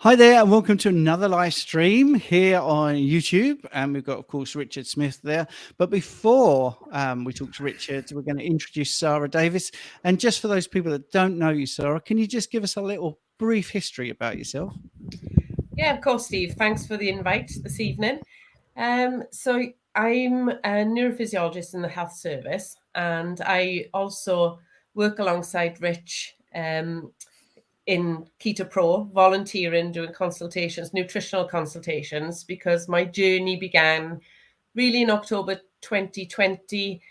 Hi there, and welcome to another live stream here on YouTube. And we've got, of course, Richard Smith there. But before we talk to Richard, we're going to introduce Sara Davis. And just for those people that don't know you, Sara, can you just give us a little brief history about yourself? Yeah, of course, Steve. Thanks for the invite this evening. So I'm a neurophysiologist in the health service, and I also work alongside Rich in Keto Pro, volunteering, doing consultations, nutritional consultations, because my journey began really in October 2020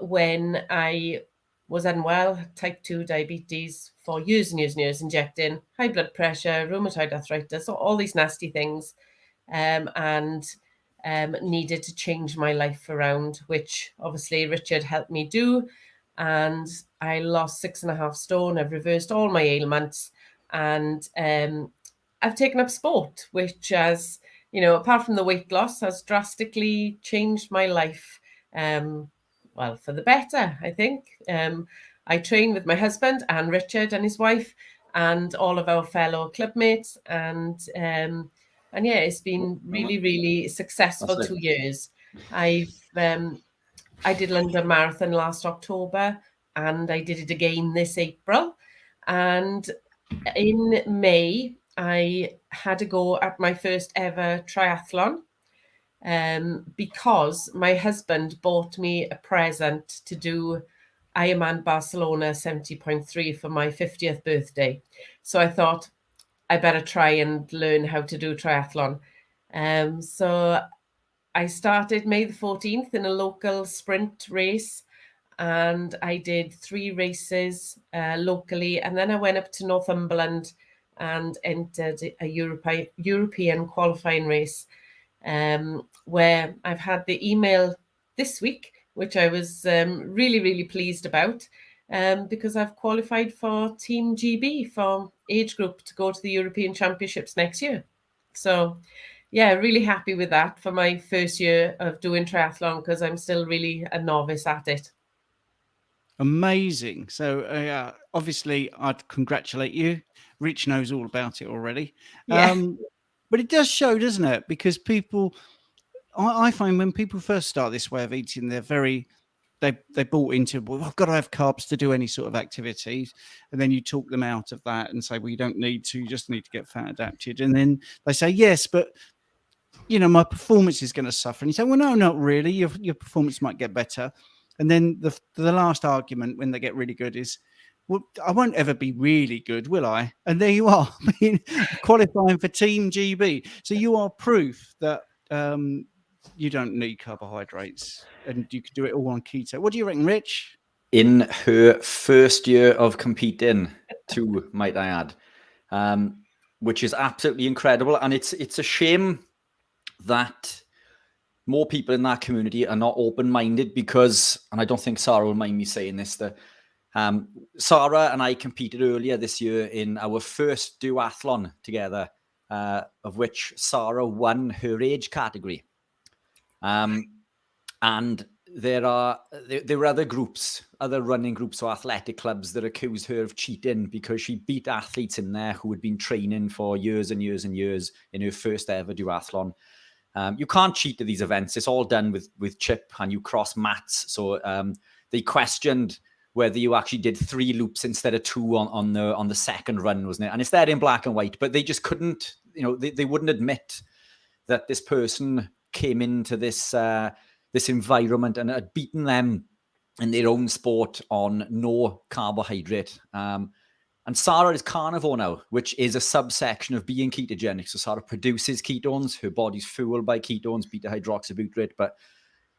when I was unwell, type 2 diabetes for years and years and years, injecting high blood pressure, rheumatoid arthritis, all these nasty things, and needed to change my life around, which obviously Richard helped me do. And I lost 6.5 stone. I've reversed all my ailments, and I've taken up sport, which has, apart from the weight loss, has drastically changed my life. Well, for the better, I think. I train with my husband and Richard and his wife and all of our fellow clubmates, and yeah, it's been really, really successful 2 years. I did London Marathon last October, and I did it again this April. And in May, I had to go at my first ever triathlon because my husband bought me a present to do Ironman Barcelona 70.3 for my 50th birthday. So I thought I better try and learn how to do triathlon. So I started May the 14th in a local sprint race, and I did 3 races locally, and then I went up to Northumberland and entered a European qualifying race, where I've had the email this week, which I was really, really pleased about, because I've qualified for Team GB for age group to go to the European Championships next year. So yeah, really happy with that for my first year of doing triathlon, because I'm still really a novice at it. Amazing. So obviously, I'd congratulate you. Rich knows all about it already. Yeah. But it does show, doesn't it? Because people, I find when people first start this way of eating, they bought into, well, I've got to have carbs to do any sort of activities. And then you talk them out of that and say, well, you don't need to, you just need to get fat adapted. And then they say, yes, but my performance is going to suffer. And you say, well, no, not really. Your performance might get better. And then the last argument when they get really good is, well, I won't ever be really good, will I? And there you are, qualifying for Team GB. So you are proof that you don't need carbohydrates and you could do it all on keto. What do you reckon, Rich? In her first year of competing, too, might I add, which is absolutely incredible. And it's a shame that more people in that community are not open-minded, because, and I don't think Sara will mind me saying this, that Sara and I competed earlier this year in our first duathlon together, of which Sara won her age category. And there were other groups, other running groups or athletic clubs that accused her of cheating because she beat athletes in there who had been training for years and years and years in her first ever duathlon. You can't cheat at these events. It's all done with chip, and you cross mats. So they questioned whether you actually did 3 loops instead of 2 on the second run, wasn't it? And it's there in black and white, but they just couldn't, they wouldn't admit that this person came into this environment and had beaten them in their own sport on no carbohydrate. And Sara is carnivore now, which is a subsection of being ketogenic. So Sara produces ketones. Her body's fueled by ketones, beta-hydroxybutyrate. But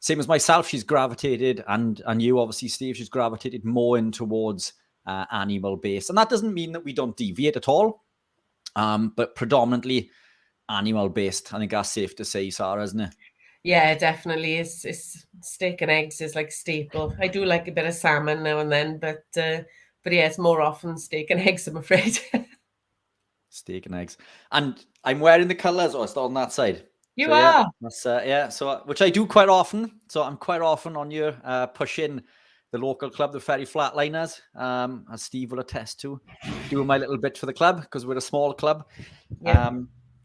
same as myself, she's gravitated, and you obviously, Steve, she's gravitated more in towards animal-based. And that doesn't mean that we don't deviate at all, but predominantly animal-based. I think that's safe to say, Sara, isn't it? Yeah, definitely. It's steak and eggs is like staple. I do like a bit of salmon now and then, but yeah, it's more often steak and eggs, I'm afraid. Steak and eggs. And I'm wearing the colours, or it's on that side. You are? Yeah, that's, yeah. So, which I do quite often. So I'm quite often on your pushing the local club, the Ferry Flatliners, as Steve will attest to, doing my little bit for the club because we're a small club. Yeah.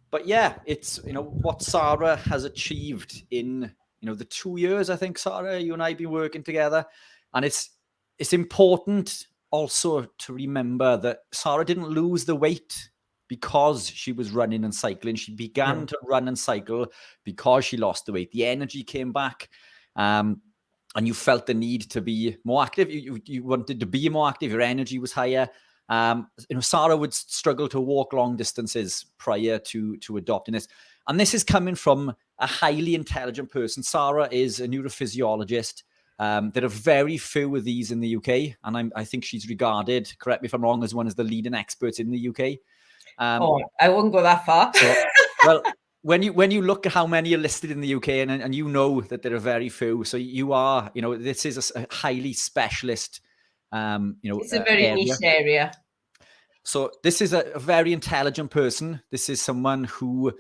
But yeah, it's, what Sara has achieved in, the 2 years, I think, Sara, you and I have been working together. And it's important also to remember that Sara didn't lose the weight because she was running and cycling. She began to run and cycle because she lost the weight. The energy came back, and you felt the need to be more active. You wanted to be more active. Your energy was higher. Sara would struggle to walk long distances prior to adopting this. And this is coming from a highly intelligent person. Sara is a neurophysiologist. There are very few of these in the UK. And I think she's regarded, correct me if I'm wrong, as one of the leading experts in the UK. I wouldn't go that far. Well, when you look at how many are listed in the UK, and you know that there are very few, so you are, this is a highly specialist, it's a very area. niche area. So this is a very intelligent person. This is someone who,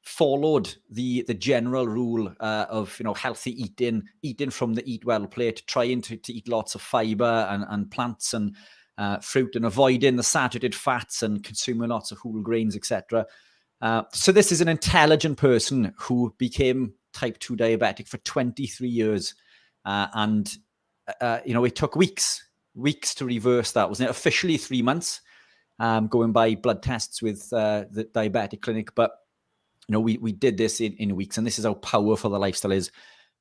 followed the general rule of healthy eating from the eat well plate, trying to eat lots of fiber and plants and fruit, and avoiding the saturated fats and consuming lots of whole grains, etc. So this is an intelligent person who became type 2 diabetic for 23 years. And it took weeks to reverse that. Wasn't it officially 3 months, going by blood tests with the diabetic clinic? But, we did this in weeks, and this is how powerful the lifestyle is.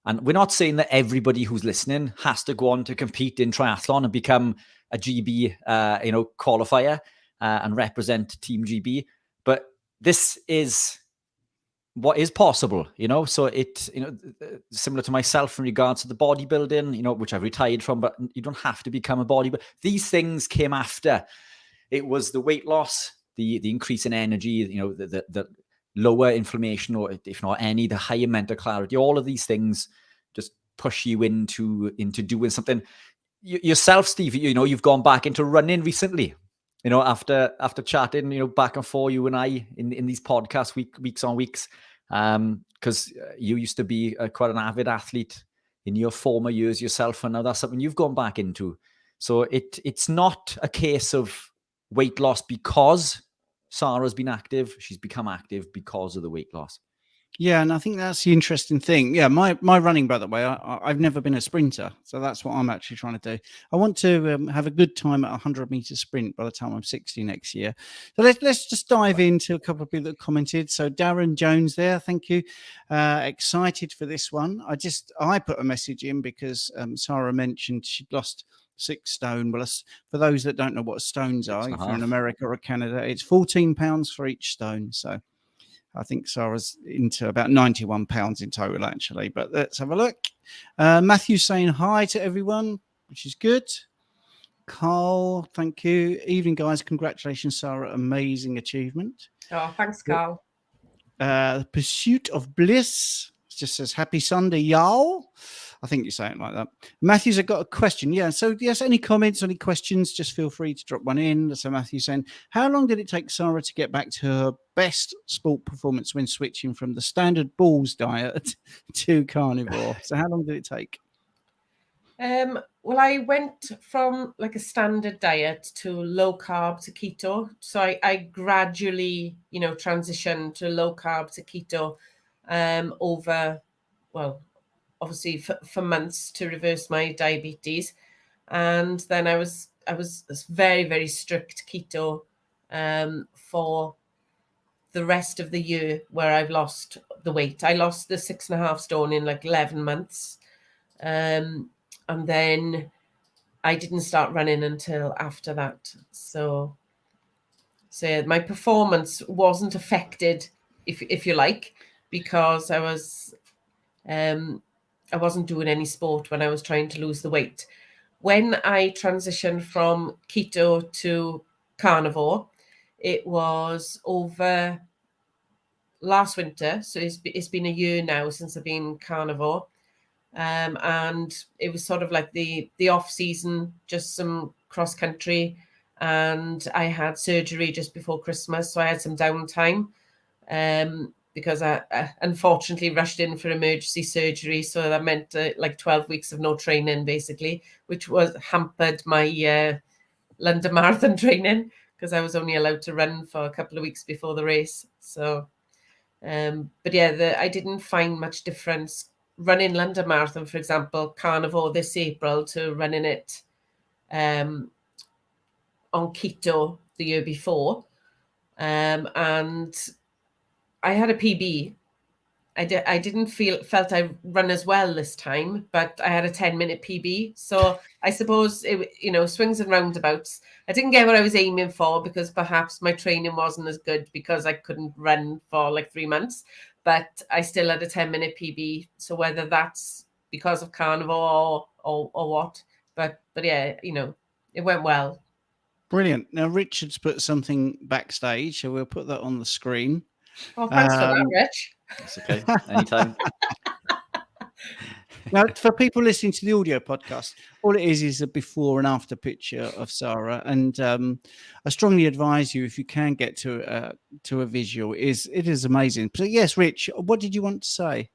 And we're not saying that everybody who's listening has to go on to compete in triathlon and become a GB, qualifier and represent Team GB. But this is what is possible, So it, similar to myself in regards to the bodybuilding, which I've retired from, but you don't have to become a bodybuilder. These things came after. It was the weight loss, the increase in energy, the lower inflammation, or if not any, the higher mental clarity. All of these things just push you into doing something. Yourself, Steve, you've gone back into running recently. After chatting, back and forth, you and I in these podcasts, weeks on weeks, because you used to be quite an avid athlete in your former years yourself, and now that's something you've gone back into. So it's not a case of weight loss because Sara's been active. She's become active because of the weight loss. Yeah, and I think that's the interesting thing. Yeah, my running, by the way, I've never been a sprinter, so that's what I'm actually trying to do. I want to have a good time at a 100-meter sprint by the time I'm 60 next year. So let's just dive into a couple of people that commented. So Darren Jones there, thank you. Excited for this one. I put a message in because Sara mentioned she'd lost 6 stone. Well, for those that don't know what stones are, if you're in America or Canada, it's 14 pounds for each stone. So I think Sara's into about 91 pounds in total, actually. But let's have a look. Matthew saying hi to everyone, which is good. Carl, thank you. Evening, guys. Congratulations, Sara. Amazing achievement. Oh, thanks, Carl. Pursuit of Bliss just says, happy Sunday, y'all. I think you're saying it like that. Matthew's got a question. Yeah. So, yes, any comments, any questions, just feel free to drop one in. So, Matthew's saying, how long did it take Sara to get back to her best sport performance when switching from the standard balls diet to carnivore? So, how long did it take? Well, I went from like a standard diet to low carb to keto. So I gradually, transitioned to low carb to keto over, well, obviously for months to reverse my diabetes. And then I was very, very strict keto for the rest of the year, where I've lost the weight. I lost the 6.5 stone in like 11 months. And then I didn't start running until after that. So my performance wasn't affected, if you like, because I wasn't doing any sport when I was trying to lose the weight. When I transitioned from keto to carnivore, it was over last winter. So it's been a year now since I've been carnivore. And it was sort of like the off season, just some cross country, and I had surgery just before Christmas, so I had some downtime. because I unfortunately rushed in for emergency surgery. So that meant like 12 weeks of no training, basically, which was hampered my London Marathon training because I was only allowed to run for a couple of weeks before the race. So, but yeah, I didn't find much difference running London Marathon, for example, carnivore this April, to running it on keto the year before. And I had a PB. I didn't felt I run as well this time, but I had a 10-minute PB. So I suppose it, swings and roundabouts. I didn't get what I was aiming for because perhaps my training wasn't as good because I couldn't run for like 3 months, but I still had a 10-minute PB. So whether that's because of carnivore or what, but yeah, it went well. Brilliant. Now Richard's put something backstage, so we'll put that on the screen. Oh, thanks for that, Rich. It's okay. Anytime. Now, for people listening to the audio podcast, all it is a before and after picture of Sara, and I strongly advise you, if you can get to a visual, it is amazing. So yes, Rich, what did you want to say?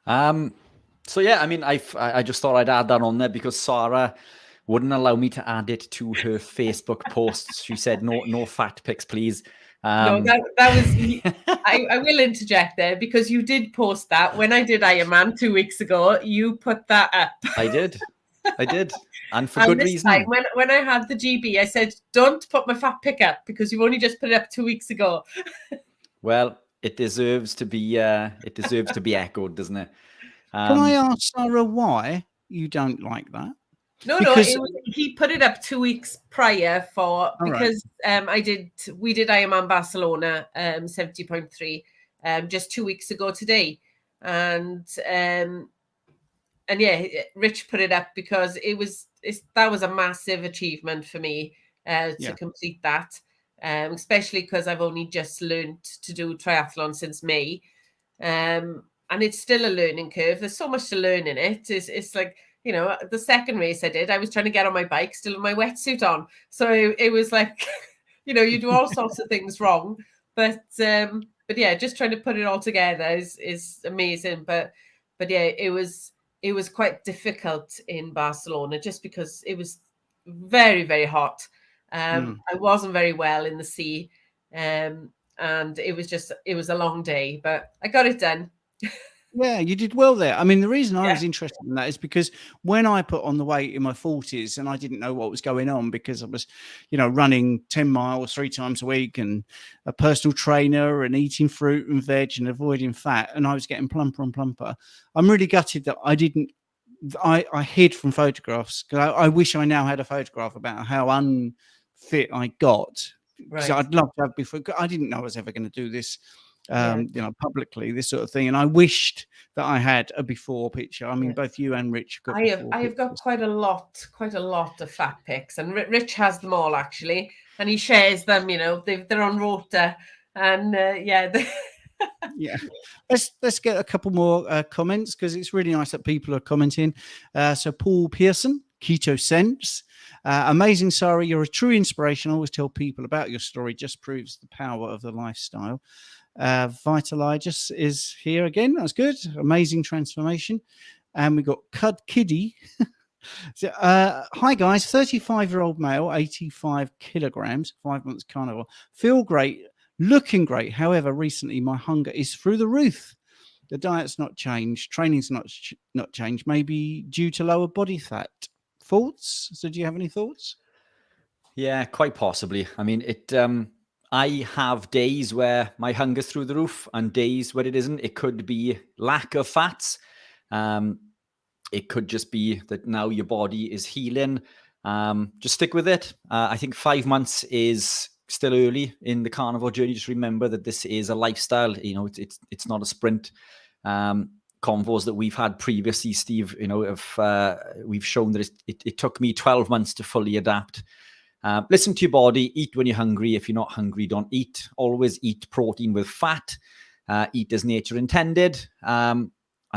So yeah, I mean, I just thought I'd add that on there because Sara wouldn't allow me to add it to her Facebook posts. She said, "No fat pics, please." No, that was. I will interject there because you did post that when I did Ironman 2 weeks ago. You put that up. I did, and for good reason. Time, when I had the GB, I said, "Don't put my fat pic up because you've only just put it up 2 weeks ago." Well, it deserves to be. It deserves to be echoed, doesn't it? Um, Can I ask Sara why you don't like that? No, he put it up 2 weeks prior because we did Ironman Barcelona 70.3 just 2 weeks ago today, and yeah, Rich put it up because that was a massive achievement for me to complete that, especially because I've only just learned to do triathlon since May, and it's still a learning curve. There's so much to learn in it. It's like, the second race I did, I was trying to get on my bike still with my wetsuit on. So it was like, you do all sorts of things wrong. But yeah, just trying to put it all together is amazing. But yeah, it was quite difficult in Barcelona just because it was very, very hot. I wasn't very well in the sea. And it was a long day, but I got it done. Yeah, you did well there. I mean, the reason I was interested in that is because when I put on the weight in my 40s and I didn't know what was going on because I was, running 10 miles 3 times a week and a personal trainer and eating fruit and veg and avoiding fat, and I was getting plumper and plumper. I'm really gutted that I hid from photographs because I wish I now had a photograph about how unfit I got. Because I'd love to have before. I didn't know I was ever going to do this. Publicly, this sort of thing, and I wished that I had a before picture. I mean, both you and Rich got. I have got quite a lot of fat pics, and Rich has them all actually, and he shares them. They're on Rota, and yeah. Let's get a couple more comments because it's really nice that people are commenting. So Paul Pearson, Keto Sense. Amazing, Sara. You're a true inspiration. I always tell people about your story. Just proves the power of the lifestyle. Vitaligus is here again. That's good. Amazing transformation. And we got Cud Kiddie. Hi guys, 35-year-old male, 85 kilograms, 5 months carnivore. Feel great, looking great. However, recently my hunger is through the roof. The diet's not changed, training's not changed. Maybe due to lower body fat. Thoughts? So, do you have any thoughts? Yeah, quite possibly. I mean, I have days where my hunger's through the roof and days where it isn't. It could be lack of fats. It could just be that now your body is healing. Just stick with it. I think 5 months is still early in the carnivore journey. Just remember that this is a lifestyle. It's not a sprint. Convos that we've had previously, Steve, we've shown that it took me 12 months to fully adapt. Listen to your body. Eat when you're hungry. If you're not hungry, don't eat. Always eat protein with fat. Eat as nature intended. And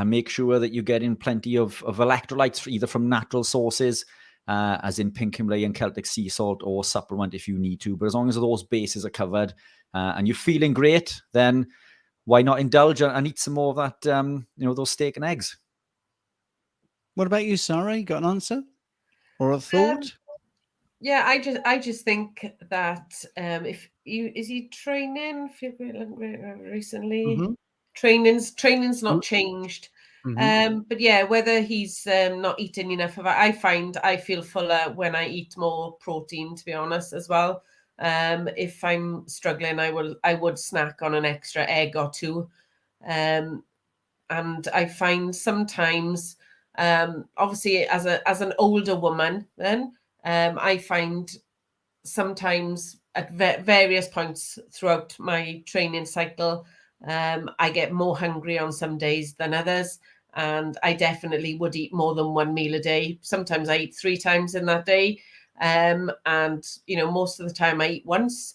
make sure that you're getting plenty of electrolytes either from natural sources as in pink Himalayan Celtic sea salt or supplement if you need to. But as long as those bases are covered and you're feeling great, then why not indulge and eat some more of that, those steak and eggs? What about you, Sara? You got an answer or a thought? Yeah, I just think that if you is he training recently? Mm-hmm. Training's not changed. Mm-hmm. But yeah, whether he's not eating enough of it, I find I feel fuller when I eat more protein, to be honest, as well. If I'm struggling, I would snack on an extra egg or two. And I find sometimes, obviously as an older woman, then I find sometimes at various points throughout my training cycle, I get more hungry on some days than others. And I definitely would eat more than one meal a day. Sometimes I eat 3 times in that day. And, most of the time I eat once.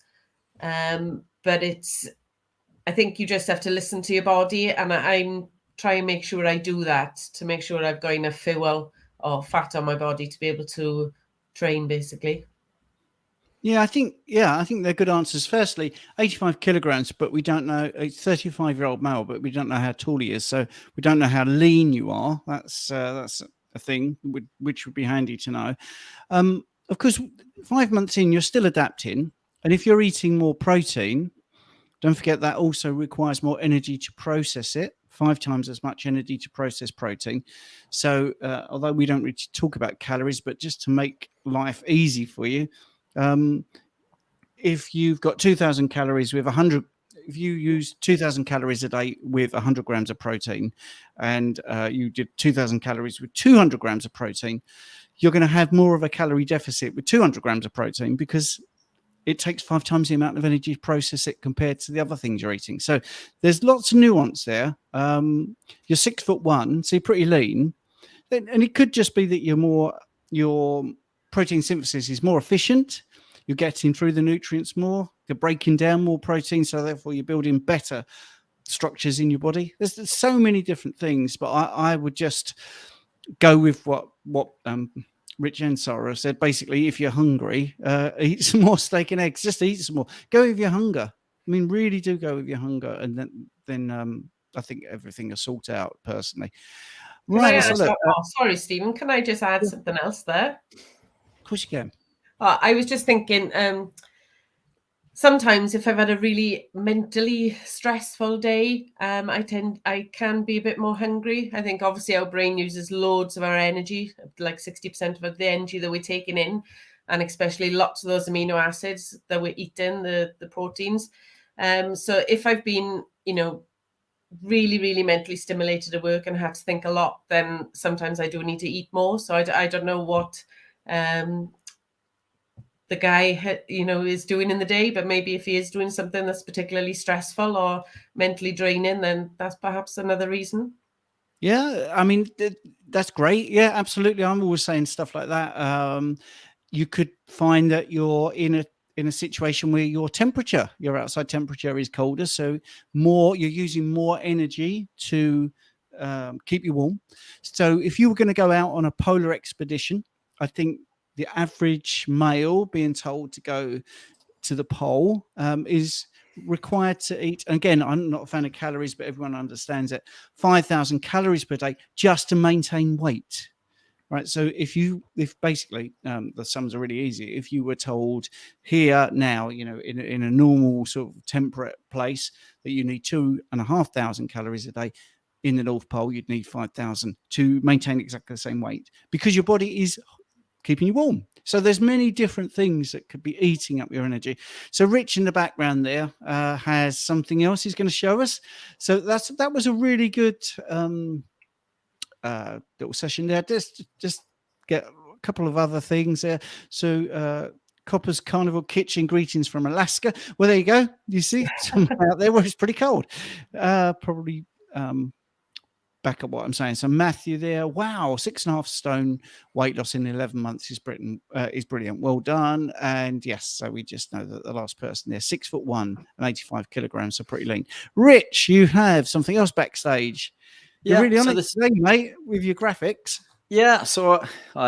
But I think you just have to listen to your body. And I'm trying to make sure I do that to make sure I've got enough fuel or fat on my body to be able to train, basically. Yeah, I think they're good answers. Firstly, 85 kilograms, but we don't know. A 35-year-old male, but we don't know how tall he is, so we don't know how lean you are. That's a thing which would be handy to know. Of course, 5 months in, you're still adapting, and if you're eating more protein, don't forget that also requires more energy to process it. 5 times as much energy to process protein. So, although we don't really talk about calories, but just to make life easy for you. If you've got 2,000 calories with 100, if you use 2,000 calories a day with 100 grams of protein, and you did 2,000 calories with 200 grams of protein, you're going to have more of a calorie deficit with 200 grams of protein because it takes 5 times the amount of energy to process it compared to the other things you're eating. So there's lots of nuance there. You're 6'1", so you're pretty lean, and it could just be that your protein synthesis is more efficient. You're getting through the nutrients more. You're breaking down more protein, so therefore you're building better structures in your body. There's so many different things, but I would just go with what Rich and Sara said. Basically, if you're hungry, eat some more steak and eggs. Just eat some more. Go with your hunger. I mean, really do go with your hunger, and then I think everything will sort out. Personally, right? Sorry, Stephen. Can I just add something else there? Of course you can. I was just thinking. Sometimes if I've had a really mentally stressful day, I can be a bit more hungry. I think obviously our brain uses loads of our energy, like 60% of the energy that we're taking in, and especially lots of those amino acids that we're eating, the proteins. So if I've been, really, really mentally stimulated at work and had to think a lot, then sometimes I do need to eat more. So I don't know what the guy is doing in the day, but maybe if he is doing something that's particularly stressful or mentally draining, then that's perhaps another reason. Yeah, I mean, that's great. Yeah, absolutely. I'm always saying stuff like that. You could find that you're in a situation where your outside temperature is colder, so you're using more energy to keep you warm. So if you were going to go out on a polar expedition, I think the average male being told to go to the pole is required to eat. Again, I'm not a fan of calories, but everyone understands it. 5,000 calories per day just to maintain weight. Right. So if basically the sums are really easy. If you were told here now, in a normal sort of temperate place that you need 2,500 calories a day, in the North Pole, you'd need 5,000 to maintain exactly the same weight because your body is keeping you warm. So there's many different things that could be eating up your energy. So Rich in the background there has something else he's going to show us. So that was a really good little session there. Just get a couple of other things there. So Copper's Carnivore Kitchen greetings from Alaska. Well, there you go. You see somewhere out there where it's pretty cold. Probably back up what I'm saying. So Matthew there, wow, 6.5 stone weight loss in 11 months is brilliant. Well done. And yes, so we just know that the last person there, 6'1" and 85 kilograms, so pretty lean. Rich, you have something else backstage. You're really on it today, mate, with your graphics. Yeah, so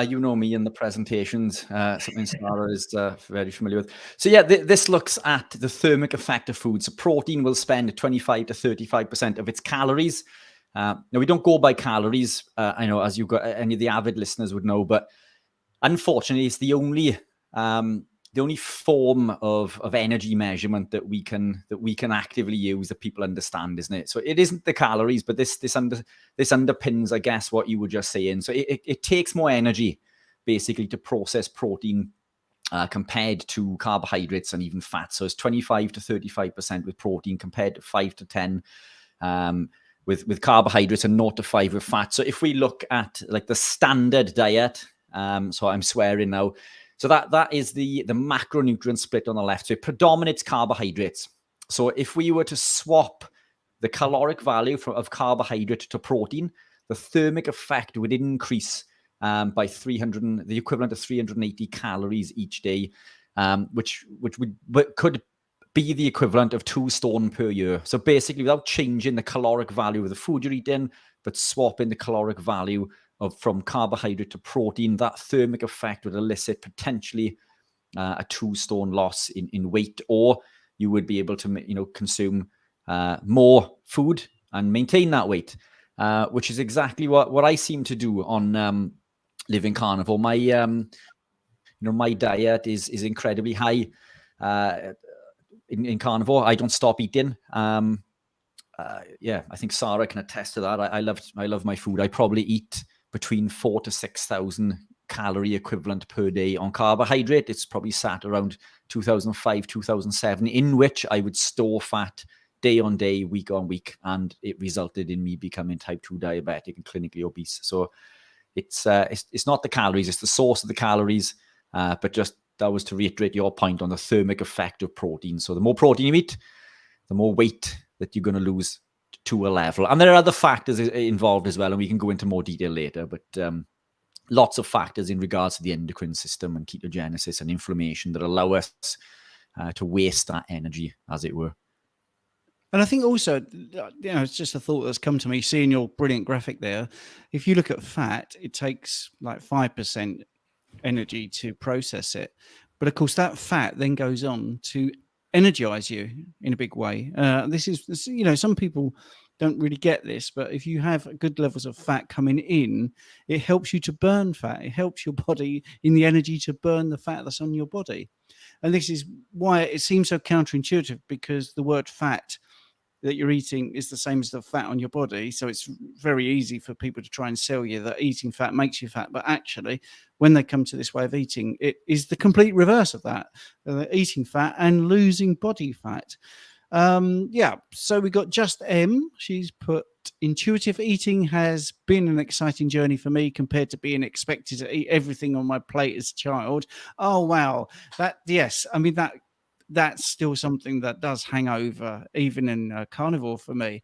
you know me in the presentations, something Sara is very familiar with. So yeah, this looks at the thermic effect of food. So protein will spend 25 to 35% of its calories. Now we don't go by calories. I know, as you got any of the avid listeners would know, but unfortunately, it's the only form of energy measurement that we can actively use that people understand, isn't it? So it isn't the calories, but this underpins, I guess, what you were just saying. So it takes more energy basically to process protein compared to carbohydrates and even fat. So it's 25 to 35% with protein compared to 5 to 10 with carbohydrates and 0 to 5 with fat. So if we look at like the standard diet, so I'm swearing now. So that is the macronutrient split on the left. So it predominates carbohydrates. So if we were to swap the caloric value of carbohydrate to protein, the thermic effect would increase by the equivalent of 380 calories each day, which could be the equivalent of 2 stone per year. So basically, without changing the caloric value of the food you're eating, but swapping the caloric value from carbohydrate to protein, that thermic effect would elicit potentially a 2 stone loss in weight, or you would be able to consume more food and maintain that weight, which is exactly what I seem to do on living carnivore. My diet is incredibly high in carnivore. I don't stop eating. I think Sara can attest to that. I love my food. I probably eat between 4,000 to 6,000 calorie equivalent per day on carbohydrate. It's probably sat around 2005, 2007, in which I would store fat day on day, week on week, and it resulted in me becoming type 2 diabetic and clinically obese. So it's not the calories, it's the source of the calories, but just that was to reiterate your point on the thermic effect of protein. So the more protein you eat, the more weight that you're going to lose to a level. And there are other factors involved as well, and we can go into more detail later, but lots of factors in regards to the endocrine system and ketogenesis and inflammation that allow us to waste that energy, as it were. And I think also, it's just a thought that's come to me seeing your brilliant graphic there. If you look at fat, it takes like 5% energy to process it. But of course, that fat then goes on to energize you in a big way. This is, some people don't really get this, but if you have good levels of fat coming in, it helps you to burn fat. It helps your body in the energy to burn the fat that's on your body. And this is why it seems so counterintuitive, because the word fat that you're eating is the same as the fat on your body. So it's very easy for people to try and sell you that eating fat makes you fat. But actually, when they come to this way of eating, it is the complete reverse of that. Eating fat and losing body fat. So we got Just M. She's put, intuitive eating has been an exciting journey for me compared to being expected to eat everything on my plate as a child. Oh, wow. That's still something that does hang over even in carnivore for me.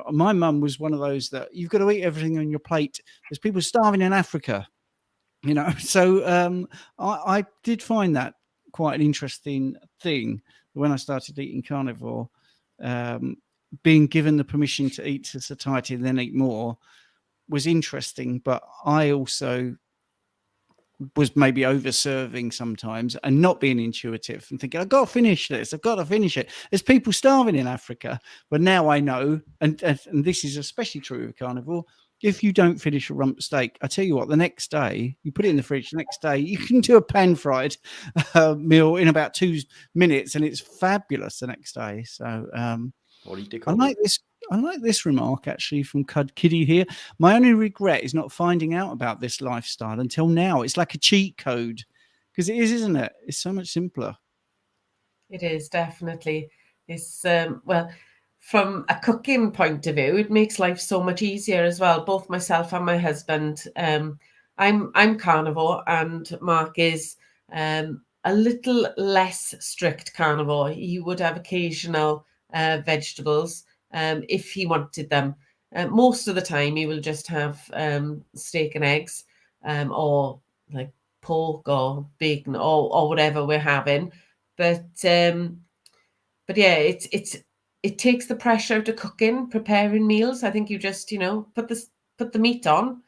My mum was one of those that you've got to eat everything on your plate. There's people starving in Africa, so I did find that quite an interesting thing when I started eating carnivore. Being given the permission to eat to satiety and then eat more was interesting, but I also was maybe over serving sometimes and not being intuitive and thinking, I've got to finish this. I've got to finish it. There's people starving in Africa. But now I know, and this is especially true of carnivore, if you don't finish a rump steak, I tell you what, the next day, you put it in the fridge, the next day, you can do a pan-fried meal in about 2 minutes, and it's fabulous the next day. So I like this remark actually from Cud Kitty here. My only regret is not finding out about this lifestyle until now. It's like a cheat code, because it is, isn't it? It's so much simpler. It is, definitely. It's from a cooking point of view, it makes life so much easier as well. Both myself and my husband, I'm carnivore, and Mark is a little less strict carnivore. He would have occasional vegetables if he wanted them. Most of the time, he will just have steak and eggs, or like pork or bacon or whatever we're having. But yeah, it takes the pressure out of cooking, preparing meals. I think you just put the meat on,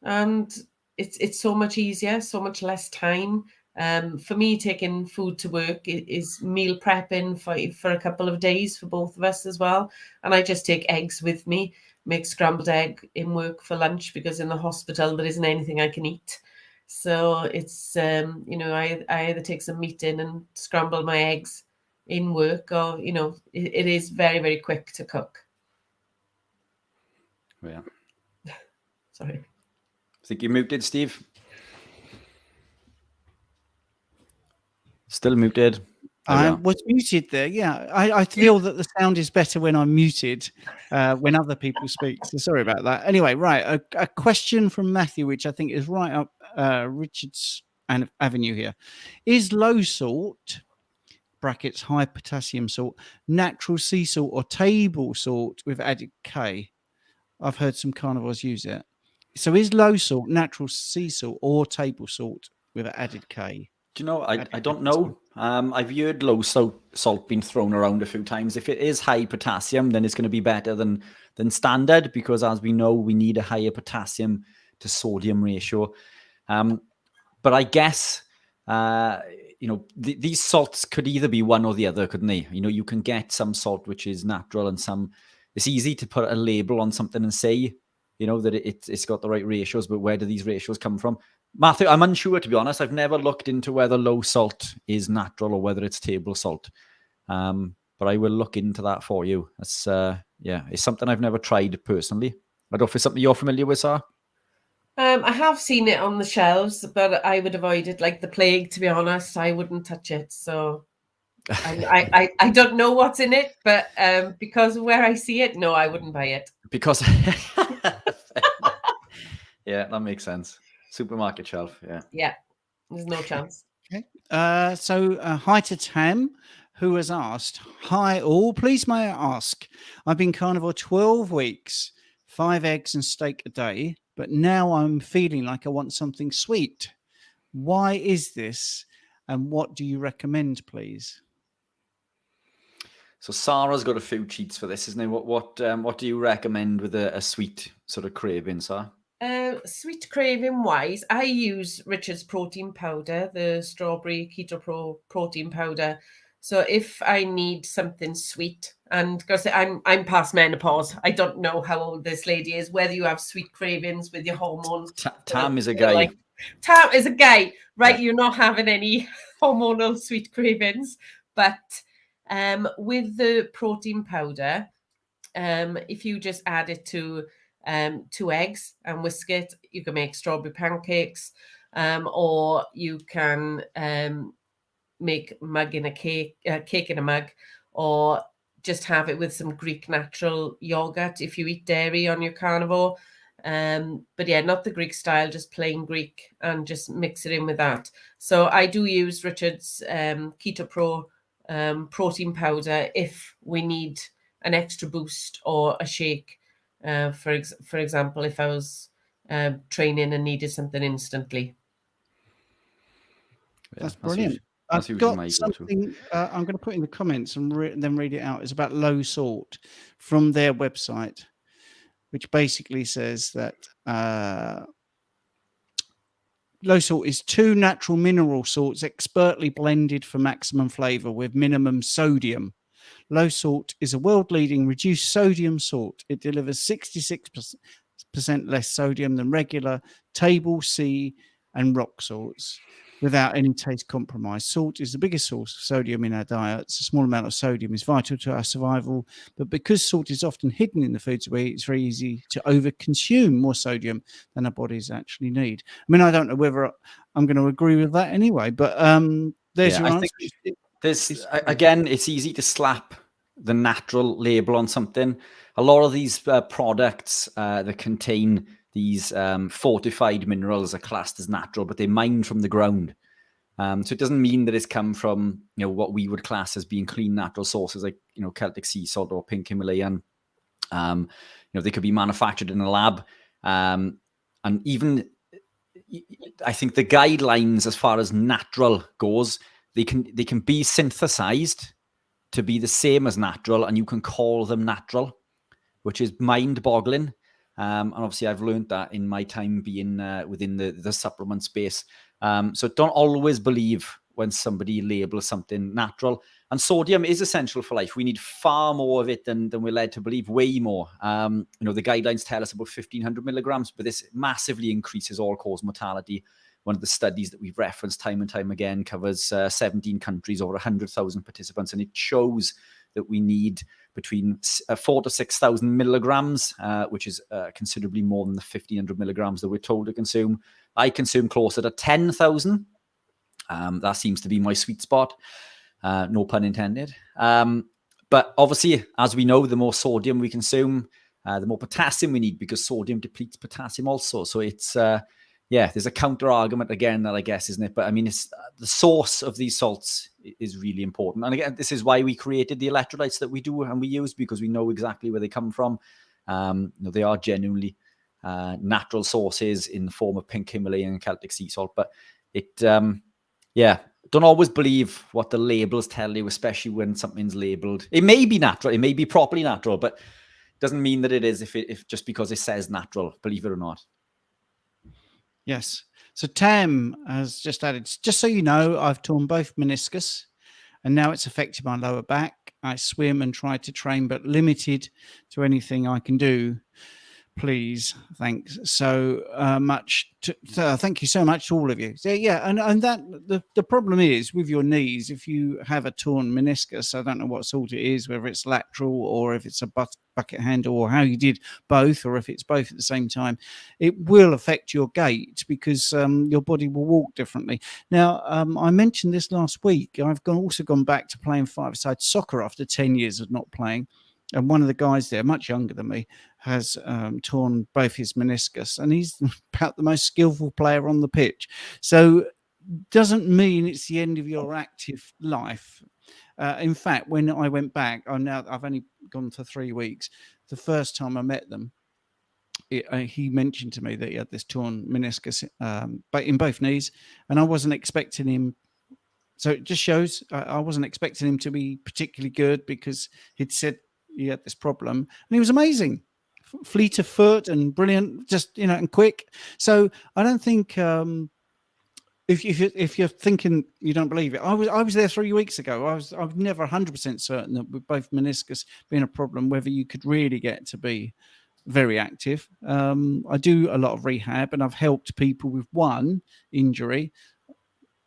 and it's so much easier, so much less time. For me, taking food to work is meal prepping for a couple of days for both of us as well. And I just take eggs with me, make scrambled egg in work for lunch, because in the hospital there isn't anything I can eat. So it's, you know, I either take some meat in and scramble my eggs in work, or, you know, it is very, very quick to cook. Yeah. Sorry. I think you're muted, Steve. Still muted. I was muted there. Yeah, I feel that the sound is better when I'm muted, when other people speak. So sorry about that. Anyway, right, a question from Matthew, which I think is right up Richard's avenue here. Is low salt (brackets high potassium salt) natural sea salt or table salt with added K? I've heard some carnivores use it. So is low salt natural sea salt or table salt with added K? Do you know, I don't know. I've heard low salt being thrown around a few times. If it is high potassium, then it's going to be better than standard, because as we know, we need a higher potassium to sodium ratio. But I guess, you know, these salts could either be one or the other, couldn't they? You know, you can get some salt which is natural, and some, it's easy to put a label on something and say, you know, that it's got the right ratios, but where do these ratios come from? Matthew, I'm unsure, to be honest. I've never looked into whether low salt is natural or whether it's table salt. But I will look into that for you. That's, yeah, it's something I've never tried personally. I don't know if it's something you're familiar with, Sara? I have seen it on the shelves, but I would avoid it like the plague, to be honest. I wouldn't touch it. So I don't know what's in it, but because of where I see it, no, I wouldn't buy it. Because, yeah, that makes sense. Supermarket shelf, yeah. Yeah, there's no chance. Okay. So hi to Tam, who has asked, hi all, please may I ask, I've been carnivore 12 weeks, 5 eggs and steak a day, but now I'm feeling like I want something sweet. Why is this? And what do you recommend, please? So Sarah's got a few cheats for this, isn't it? What do you recommend with a sweet sort of craving, Sarah? Sweet craving wise, I use Richard's protein powder, the strawberry Keto Pro protein powder. So if I need something sweet, and because I'm past menopause, I don't know how old this lady is, whether you have sweet cravings with your hormones. Tam is a guy. Tam is a guy, right? Yeah. You're not having any hormonal sweet cravings, but with the protein powder, if you just add it to 2 eggs and whisk it, you can make strawberry pancakes, or you can make mug in a cake in a mug, or just have it with some Greek natural yogurt if you eat dairy on your carnivore. But yeah, not the Greek style, just plain Greek, and just mix it in with that. So I do use Richard's Keto Pro protein powder if we need an extra boost or a shake. For example, if I was training and needed something instantly. Yeah, that's brilliant. I've got something I'm going to put in the comments and then read it out. It's about low salt from their website, which basically says that low salt is 2 natural mineral salts expertly blended for maximum flavor with minimum sodium. Low salt is a world-leading reduced sodium salt. It delivers 66% less sodium than regular table, sea, and rock salts without any taste compromise. Salt is the biggest source of sodium in our diets. A small amount of sodium is vital to our survival, but because salt is often hidden in the foods we eat, it's very easy to overconsume more sodium than our bodies actually need. I mean, I don't know whether I'm going to agree with that anyway, but there's your answer. Again, it's easy to slap the natural label on something. A lot of these products that contain these fortified minerals are classed as natural, but they're mined from the ground. So it doesn't mean that it's come from, you know, what we would class as being clean natural sources, like, you know, Celtic sea salt or pink Himalayan. You know, they could be manufactured in a lab. And even, I think the guidelines as far as natural goes, they can be synthesized to be the same as natural, and you can call them natural, which is mind-boggling. And obviously I've learned that in my time being within the supplement space. So don't always believe when somebody labels something natural. And sodium is essential for life. We need far more of it than we're led to believe, way more. The guidelines tell us about 1,500 milligrams, but this massively increases all-cause mortality. One of the studies that we've referenced time and time again covers 17 countries, over 100,000 participants, and it shows that we need between 4,000 to 6,000 milligrams, which is considerably more than the 1,500 milligrams that we're told to consume. I consume closer to 10,000. That seems to be my sweet spot. No pun intended. But obviously, as we know, the more sodium we consume, the more potassium we need, because sodium depletes potassium also. So it's, there's a counter argument again that I guess, isn't it? But I mean, it's the source of these salts is really important. And again, this is why we created the electrolytes that we do and we use, because we know exactly where they come from. They are genuinely natural sources in the form of pink Himalayan and Celtic sea salt. But it, don't always believe what the labels tell you, especially when something's labeled. It may be natural, it may be properly natural, but it doesn't mean that it is if just because it says natural, believe it or not. Yes. So Tam has just added, just so you know, I've torn both meniscus and now it's affected my lower back. I swim and try to train, but limited to anything I can do. Please, thanks so much. Thank you so much to all of you. So yeah, and that the problem is with your knees, if you have a torn meniscus, I don't know what sort it is, whether it's lateral or if it's a bucket handle or how you did both, or if it's both at the same time, it will affect your gait because your body will walk differently. Now, I mentioned this last week. I've also gone back to playing five-a-side soccer after 10 years of not playing. And one of the guys there, much younger than me, has torn both his meniscus, and he's about the most skillful player on the pitch. So doesn't mean it's the end of your active life. In fact, when I went back, I've only gone for 3 weeks. The first time I met them, he mentioned to me that he had this torn meniscus, but in both knees, and I wasn't expecting him. So it just shows I wasn't expecting him to be particularly good, because he'd said he had this problem, and he was amazing, fleet of foot and brilliant, just and quick. So I don't think if you're thinking you don't believe it, I was there 3 weeks ago. I was never 100% certain that with both meniscus being a problem, whether you could really get to be very active. I do a lot of rehab, and I've helped people with one injury.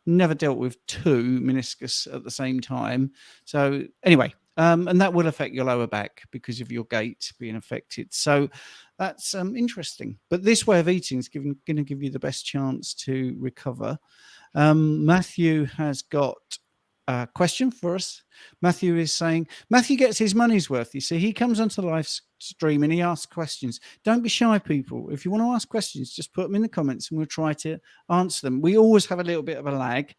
Never dealt with two meniscus at the same time. So anyway, and that will affect your lower back because of your gait being affected. So that's interesting. But this way of eating is going to give you the best chance to recover. Matthew has got a question for us. Matthew is saying, Matthew gets his money's worth. You see, he comes onto the live stream and he asks questions. Don't be shy, people. If you want to ask questions, just put them in the comments and we'll try to answer them. We always have a little bit of a lag.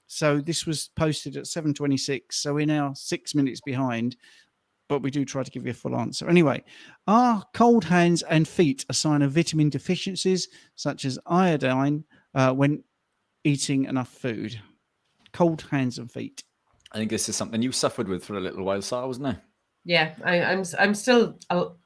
So this was posted at 7:26. So we're now 6 minutes behind, but we do try to give you a full answer. Anyway, are cold hands and feet a sign of vitamin deficiencies, such as iodine, when eating enough food? Cold hands and feet. I think this is something you suffered with for a little while, Sara, wasn't it? Yeah, I'm still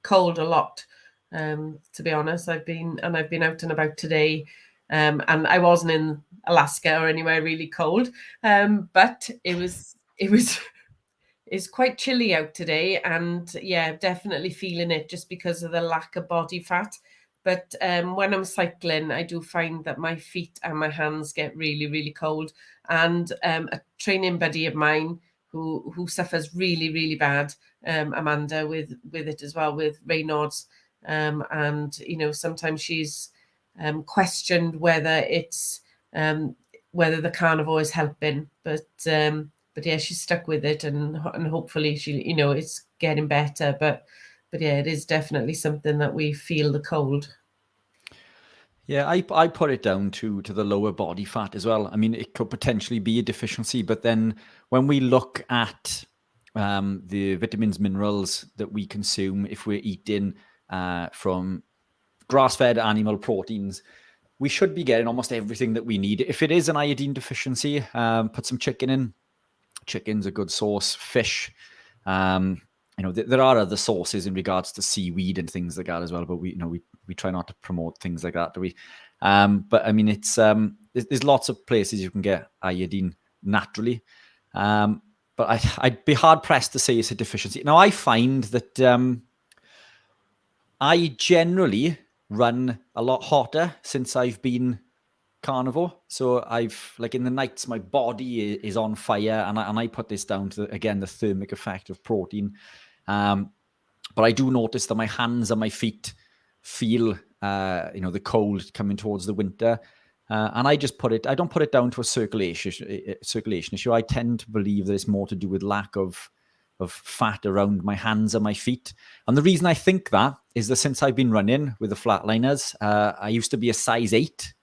cold a lot. To be honest, I've been out and about today, and I wasn't in Alaska or anywhere really cold, but it's quite chilly out today, and yeah, definitely feeling it just because of the lack of body fat. But when I'm cycling, I do find that my feet and my hands get really, really cold. And a training buddy of mine who suffers really, really bad, Amanda, with it as well, with Raynaud's. And, sometimes she's questioned whether it's whether the carnivore is helping. But yeah, she's stuck with it, and hopefully she, it's getting better. But yeah, it is definitely something that we feel the cold. Yeah, I put it down to the lower body fat as well. I mean, it could potentially be a deficiency, but then when we look at the vitamins, minerals that we consume, if we're eating from grass-fed animal proteins, we should be getting almost everything that we need. If it is an iodine deficiency, put some chicken in. Chicken's a good source. Fish, there are other sources in regards to seaweed and things like that as well, but we try not to promote things like that, do we? But I mean, it's there's lots of places you can get iodine naturally, but I'd be hard pressed to say it's a deficiency. Now, I find that I generally run a lot hotter since I've been carnivore. So I've, like, in the nights, my body is on fire, and I put this down to, again, the thermic effect of protein. But I do notice that my hands and my feet feel, the cold coming towards the winter. And I don't put it down to a circulation issue. I tend to believe that it's more to do with lack of fat around my hands and my feet. And the reason I think that is that since I've been running with the Flatliners, I used to be a size 8.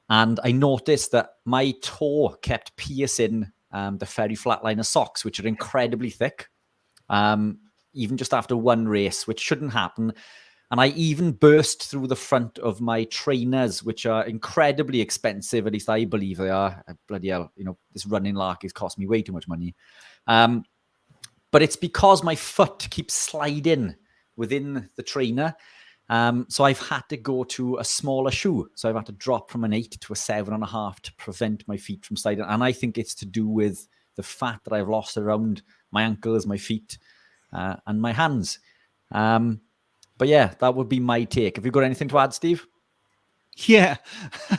And I noticed that my toe kept piercing the Ferry Flatliner socks, which are incredibly thick, even just after one race, which shouldn't happen. And I even burst through the front of my trainers, which are incredibly expensive. At least I believe they are. Bloody hell, this running lark has cost me way too much money. But it's because my foot keeps sliding within the trainer. So I've had to go to a smaller shoe. So I've had to drop from an 8 to a 7.5 to prevent my feet from sliding. And I think it's to do with the fat that I've lost around my ankles, my feet, and my hands. But yeah, that would be my take. Have you got anything to add, Steve? Yeah,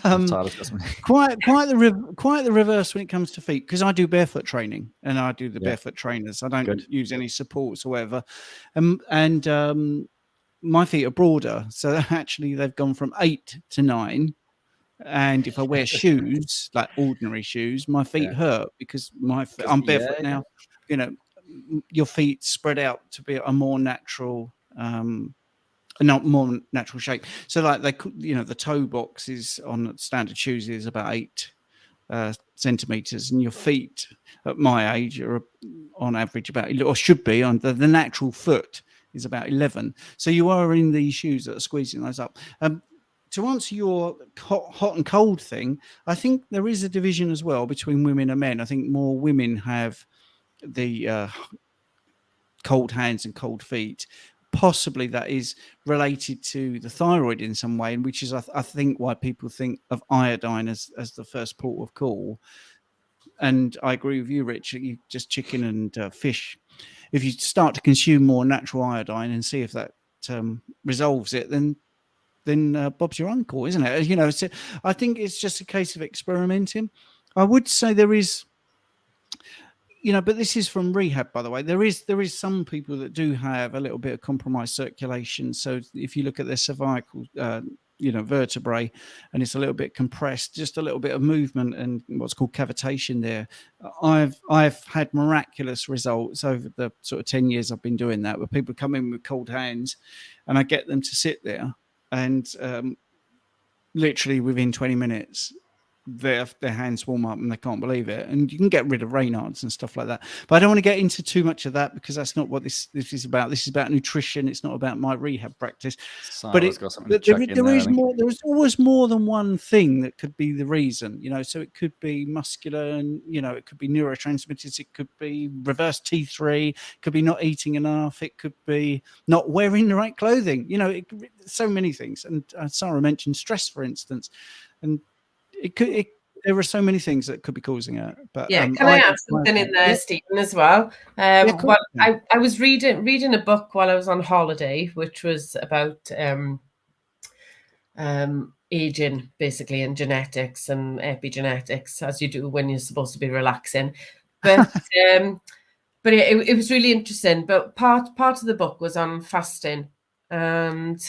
quite the reverse when it comes to feet, because I do barefoot training and I do the barefoot trainers. I don't use any supports or whatever, and my feet are broader, so actually they've gone from 8 to 9. And if I wear shoes, like ordinary shoes, my feet hurt because I'm barefoot now. Your feet spread out to be a more natural. Not more natural shape. So like the toe box is on standard shoes is about 8 centimeters, and your feet at my age are on average about, or should be on the natural foot is about 11. So you are in these shoes that are squeezing those up. To answer your hot and cold thing, I think there is a division as well between women and men. I think more women have the cold hands and cold feet. Possibly that is related to the thyroid in some way, and which is I think why people think of iodine as the first port of call. And I agree with you, Rich. You just chicken and fish. If you start to consume more natural iodine and see if that resolves it, then Bob's your uncle, isn't it? So I think it's just a case of experimenting. I would say there is. But this is from rehab, by the way. There is some people that do have a little bit of compromised circulation. So if you look at their cervical, vertebrae, and it's a little bit compressed, just a little bit of movement and what's called cavitation there. I've had miraculous results over the sort of 10 years I've been doing that, where people come in with cold hands, and I get them to sit there, and literally within 20 minutes. Their hands warm up and they can't believe it, and you can get rid of Raynaud's and stuff like that. But I don't want to get into too much of that, because that's not what this is about. This is about nutrition. It's not about my rehab practice. Sara's got something to there is more. There is always more than one thing that could be the reason. So it could be muscular, and it could be neurotransmitters. It could be reverse T3. It could be not eating enough. It could be not wearing the right clothing. So many things. And Sara mentioned stress, for instance, and there are so many things that could be causing it. But can I add something in there, Stephen, as well? I was reading a book while I was on holiday, which was about aging, basically, and genetics and epigenetics, as you do when you're supposed to be relaxing. But but it was really interesting. But part of the book was on fasting, and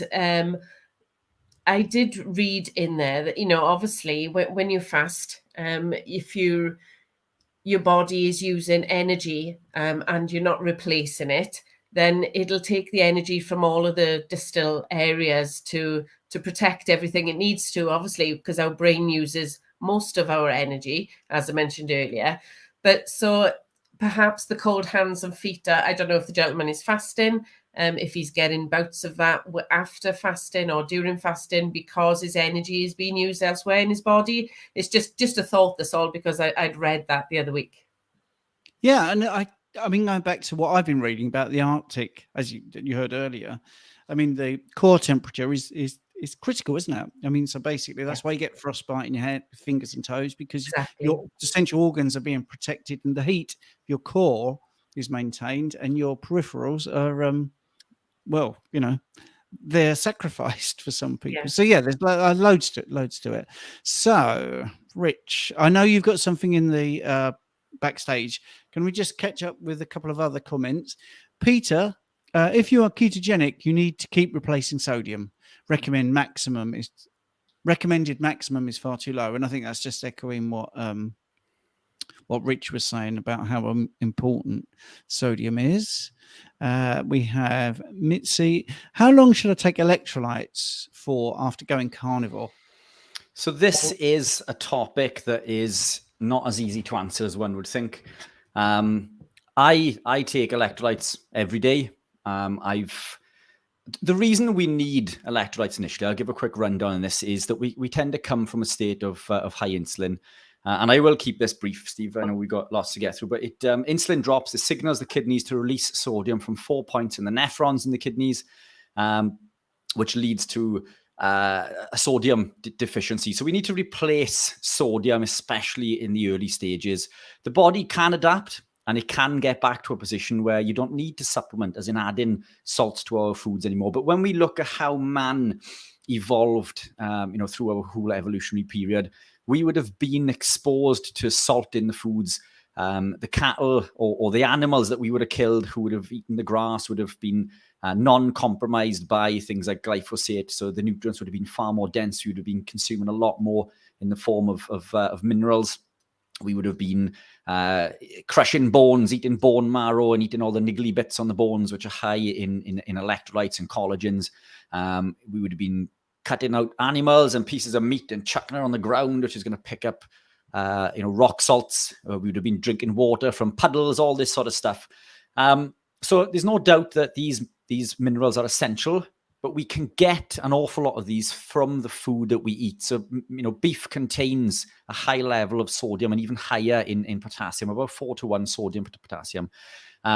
I did read in there that, obviously when you fast, if your body is using energy and you're not replacing it, then it'll take the energy from all of the distal areas to protect everything it needs to, obviously, because our brain uses most of our energy, as I mentioned earlier. But so perhaps the cold hands and feet I don't know if the gentleman is fasting, if he's getting bouts of that after fasting or during fasting, because his energy is being used elsewhere in his body. It's just a thought, that's all, because I'd read that the other week. Yeah, and I mean, going back to what I've been reading about the Arctic, as you heard earlier, I mean, the core temperature is critical, isn't it? I mean, so basically that's why you get frostbite in your head, fingers and toes, because Exactly. your essential organs are being protected and the heat of your core is maintained and your peripherals are, well, you know, they're sacrificed for some people. Yeah. So yeah, there's loads to it. So, Rich, I know you've got something in the backstage. Can we just catch up with a couple of other comments? Peter, if you are ketogenic, you need to keep replacing sodium. Recommended maximum is far too low, and I think that's just echoing what Rich was saying about how important sodium is. We have Mitzi. How long should I take electrolytes for after going carnivore? So this is a topic that is not as easy to answer as one would think. I take electrolytes every day. The reason we need electrolytes initially, I'll give a quick rundown on this, is that we tend to come from a state of high insulin. And I will keep this brief, Steve. I know we've got lots to get through, but insulin drops. It signals the kidneys to release sodium from 4 points in the nephrons in the kidneys, which leads to a sodium deficiency. So we need to replace sodium, especially in the early stages. The body can adapt and it can get back to a position where you don't need to supplement, as in add in salts to our foods anymore. But when we look at how man evolved, through our whole evolutionary period, we would have been exposed to salt in the foods. The cattle or the animals that we would have killed who would have eaten the grass would have been non-compromised by things like glyphosate. So the nutrients would have been far more dense. We would have been consuming a lot more in the form of minerals. We would have been crushing bones, eating bone marrow and eating all the niggly bits on the bones, which are high in electrolytes and collagens. We would have been cutting out animals and pieces of meat and chucking it on the ground, which is going to pick up, rock salts. We would have been drinking water from puddles, all this sort of stuff. So there's no doubt that these minerals are essential, but we can get an awful lot of these from the food that we eat. So, beef contains a high level of sodium and even higher in potassium, about 4-to-1 sodium to potassium.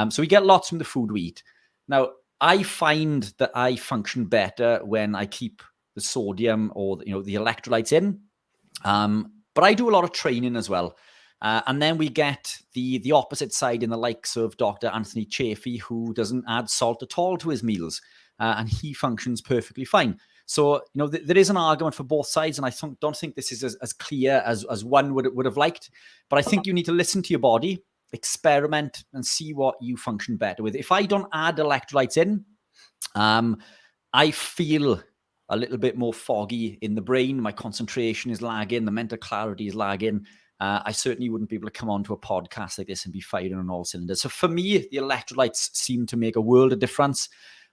So we get lots from the food we eat. Now, I find that I function better when I keep the sodium or the electrolytes in, but I do a lot of training as well, and then we get the opposite side in the likes of Dr. Anthony Chaffee, who doesn't add salt at all to his meals, and he functions perfectly fine. So there is an argument for both sides, and I don't think this is as clear as one would have liked, but I think you need to listen to your body, experiment, and see what you function better with. If I don't add electrolytes in, I feel a little bit more foggy in the brain. My concentration is lagging. The mental clarity is lagging. I certainly wouldn't be able to come onto a podcast like this and be firing on all cylinders. So for me, the electrolytes seem to make a world of difference.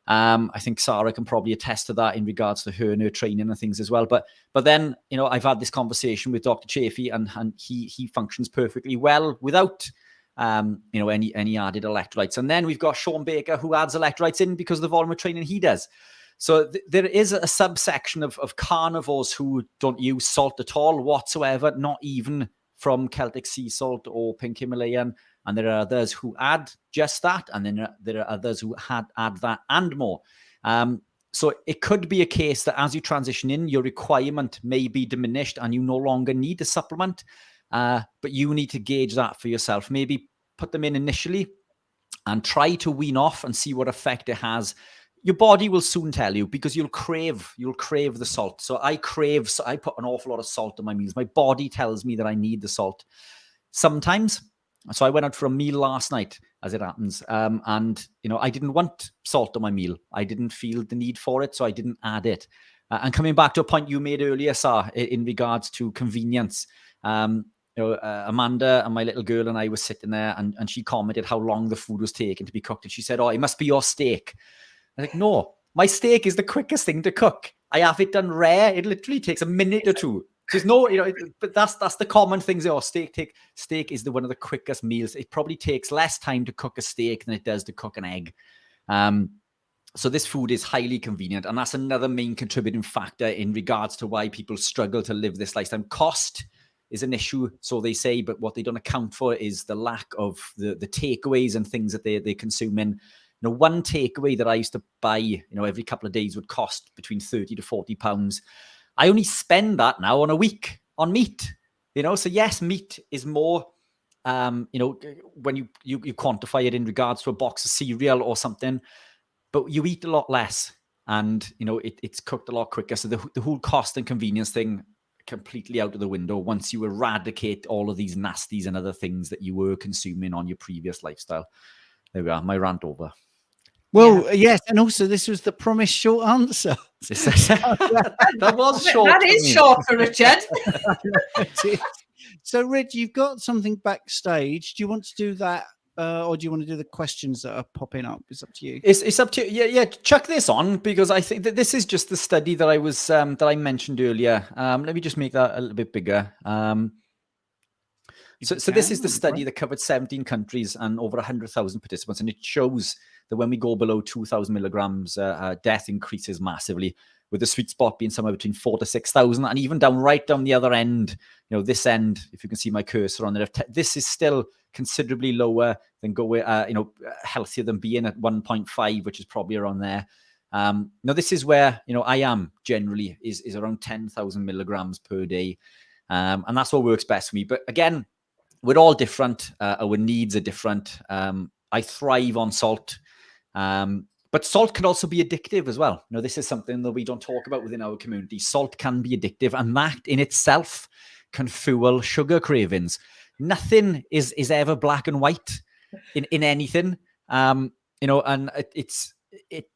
I think Sara can probably attest to that in regards to her and her training and things as well. But then, I've had this conversation with Dr. Chaffee and he functions perfectly well without any added electrolytes. And then we've got Sean Baker, who adds electrolytes in because of the volume of training he does. So there is a subsection of carnivores who don't use salt at all whatsoever, not even from Celtic sea salt or pink Himalayan. And there are others who add just that. And then there are others who add that and more. So it could be a case that as you transition in, your requirement may be diminished and you no longer need a supplement. But you need to gauge that for yourself. Maybe put them in initially and try to wean off and see what effect it has. Your body will soon tell you, because you'll crave the salt. So I put an awful lot of salt in my meals. My body tells me that I need the salt sometimes. So I went out for a meal last night, as it happens. And, I didn't want salt on my meal. I didn't feel the need for it, so I didn't add it. And coming back to a point you made earlier, Sara, in regards to convenience, Amanda and my little girl and I were sitting there and she commented how long the food was taking to be cooked. And she said, "Oh, it must be your steak." I was like, no, my steak is the quickest thing to cook. I have it done rare. It literally takes a minute or two. There's no, but that's the common things. Steak is one of the quickest meals. It probably takes less time to cook a steak than it does to cook an egg. So this food is highly convenient. And that's another main contributing factor in regards to why people struggle to live this lifestyle. Cost is an issue, so they say, but what they don't account for is the lack of the takeaways and things that they're consuming. You know, one takeaway that I used to buy, you know, every couple of days would cost between 30 to 40 pounds. I only spend that now on a week on meat, you know. So yes, meat is more, you know, when you quantify it in regards to a box of cereal or something, but you eat a lot less, and you know it's cooked a lot quicker. So the whole cost and convenience thing completely out of the window once you eradicate all of these nasties and other things that you were consuming on your previous lifestyle. There we are, my rant over. Well, yes, and also this was the promised short answer. That was short. That is short for Richard. So, Rich, you've got something backstage. Do you want to do that, or do you want to do the questions that are popping up? It's up to you. It's up to you. Yeah. Chuck this on, because I think that this is just the study that I was that I mentioned earlier. Let me just make that a little bit bigger. So this is the study that covered 17 countries and over 100,000 participants, and it shows that when we go below 2,000 milligrams, death increases massively, with the sweet spot being somewhere between 4,000 to 6,000, and even right down the other end, you know, this end, if you can see my cursor on there, this is still considerably lower than healthier than being at 1.5, which is probably around there. Now this is where, you know, I am generally is around 10,000 milligrams per day, and that's what works best for me. But again, we're all different. Our needs are different. I thrive on salt. But salt can also be addictive as well. You know, this is something that we don't talk about within our community. Salt can be addictive, and that in itself can fuel sugar cravings. Nothing is ever black and white in anything. You know, and it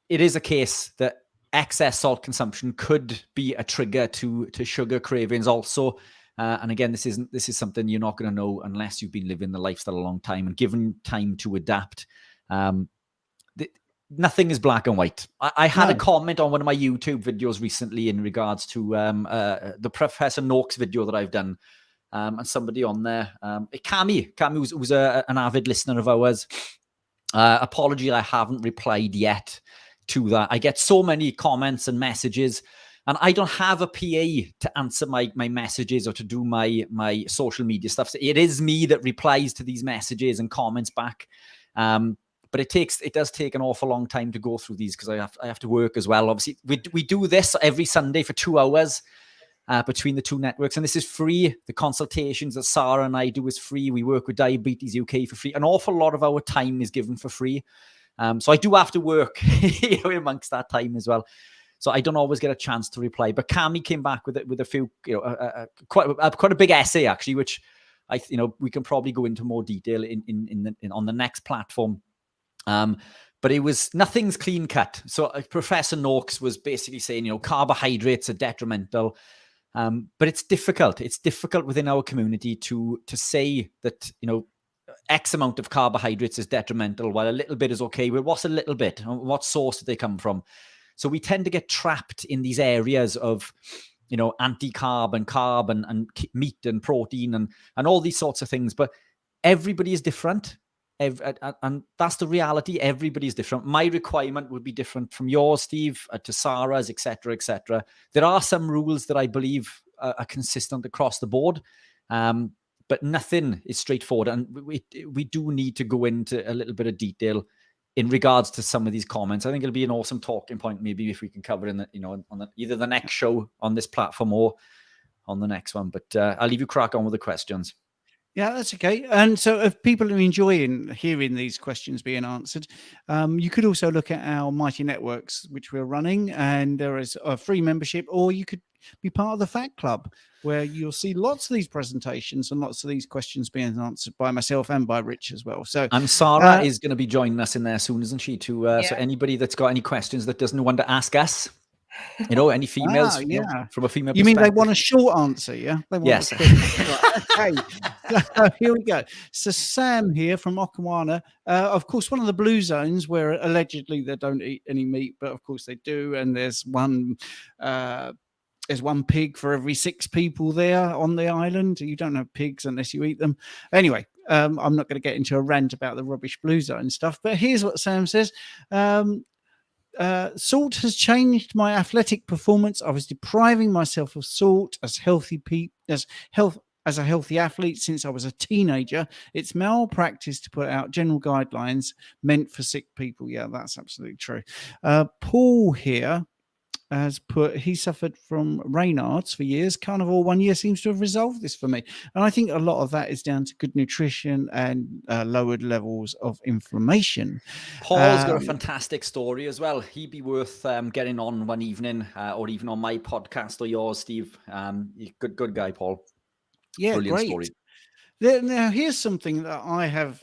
is a case that excess salt consumption could be a trigger to sugar cravings also. And again, this is something you're not going to know unless you've been living the lifestyle a long time and given time to adapt. Nothing is black and white. I had a comment on one of my YouTube videos recently in regards to the Professor Noakes video that I've done, and somebody on there, Cami was an avid listener of ours. Apology, I haven't replied yet to that. I get so many comments and messages, and I don't have a PA to answer my messages or to do my social media stuff. So it is me that replies to these messages and comments back. But it does take an awful long time to go through these, because I have to work as well. Obviously, we do this every Sunday for 2 hours between the two networks, and this is free. The consultations that Sara and I do is free. We work with Diabetes UK for free. An awful lot of our time is given for free. So I do have to work amongst that time as well. So I don't always get a chance to reply. But Cami came back with a few, quite a big essay actually, which we can probably go into more detail on the next platform. But nothing's clean cut. So Professor Noakes was basically saying, carbohydrates are detrimental. But it's difficult. It's difficult within our community to say that, X amount of carbohydrates is detrimental, while a little bit is okay. Well, what's a little bit? What source do they come from? So we tend to get trapped in these areas of, anti-carb and meat and protein and all these sorts of things. But everybody is different. And that's the reality. Everybody's different. My requirement would be different from yours, Steve, to Sara's, etc., etc. There are some rules that I believe are consistent across the board, but nothing is straightforward. And we do need to go into a little bit of detail in regards to some of these comments. I think it'll be an awesome talking point, maybe if we can cover in either the next show on this platform or on the next one. But I'll leave you crack on with the questions. Yeah, that's okay. And so if people are enjoying hearing these questions being answered, you could also look at our Mighty Networks, which we're running, and there is a free membership, or you could be part of the Fat Club, where you'll see lots of these presentations and lots of these questions being answered by myself and by Rich as well. So, and Sara is going to be joining us in there soon, isn't she? So anybody that's got any questions that doesn't want to ask us, any females from a female You mean they want a short answer, yeah? They want yes. Okay. So here we go. So Sam here from Okawana, of course, one of the blue zones where allegedly they don't eat any meat, but of course they do. And there's one pig for every 6 people there on the island. You don't have pigs unless you eat them. Anyway, I'm not going to get into a rant about the rubbish blue zone stuff, but here's what Sam says. Salt has changed my athletic performance. I was depriving myself of salt as healthy as a healthy athlete since I was a teenager. It's malpractice to put out general guidelines meant for sick people. Yeah, that's absolutely true. Paul here has put, he suffered from Raynaud's for years. Carnivore 1 year seems to have resolved this for me. And I think a lot of that is down to good nutrition and lowered levels of inflammation. Paul's got a fantastic story as well. He'd be worth getting on one evening or even on my podcast or yours, Steve. Good guy, Paul. Yeah, brilliant great. Story. Now, here's something that I have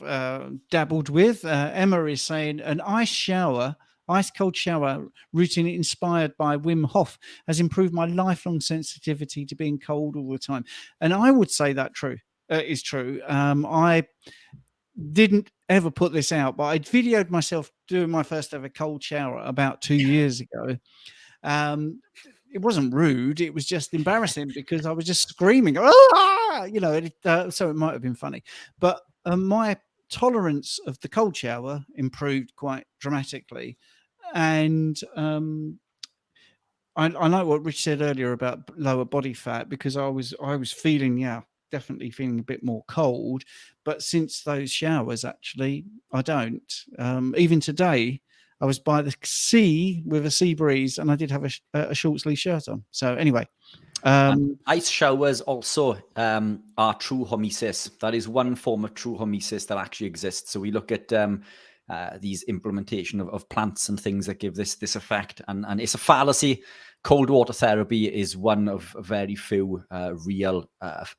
dabbled with. Emma is saying an ice cold shower routine inspired by Wim Hof has improved my lifelong sensitivity to being cold all the time. And I would say that is true. I didn't ever put this out, but I videoed myself doing my first ever cold shower about 2 years ago. It wasn't rude. It was just embarrassing because I was just screaming, ah! So it might have been funny. But my tolerance of the cold shower improved quite dramatically. And I like what Rich said earlier about lower body fat, because I was feeling, definitely feeling a bit more cold. But since those showers, actually, I don't. Even today, I was by the sea with a sea breeze, and I did have a short sleeve shirt on. So anyway, ice showers also are true hormesis. That is one form of true hormesis that actually exists. So we look at these implementation of plants and things that give this effect, and it's a fallacy. Cold water therapy is one of very few real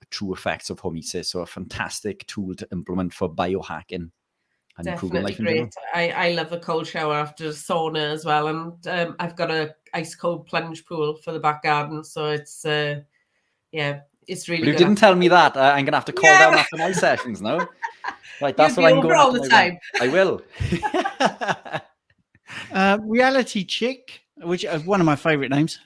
true effects of hormesis. So a fantastic tool to implement for biohacking. Definitely great. I love a cold shower after a sauna as well, and I've got a ice cold plunge pool for the back garden, so it's it's really. But you didn't tell me that. I'm gonna have to call down after my sessions now. Right, that's what I'm going all the time. I will. Reality Chick, which is one of my favorite names.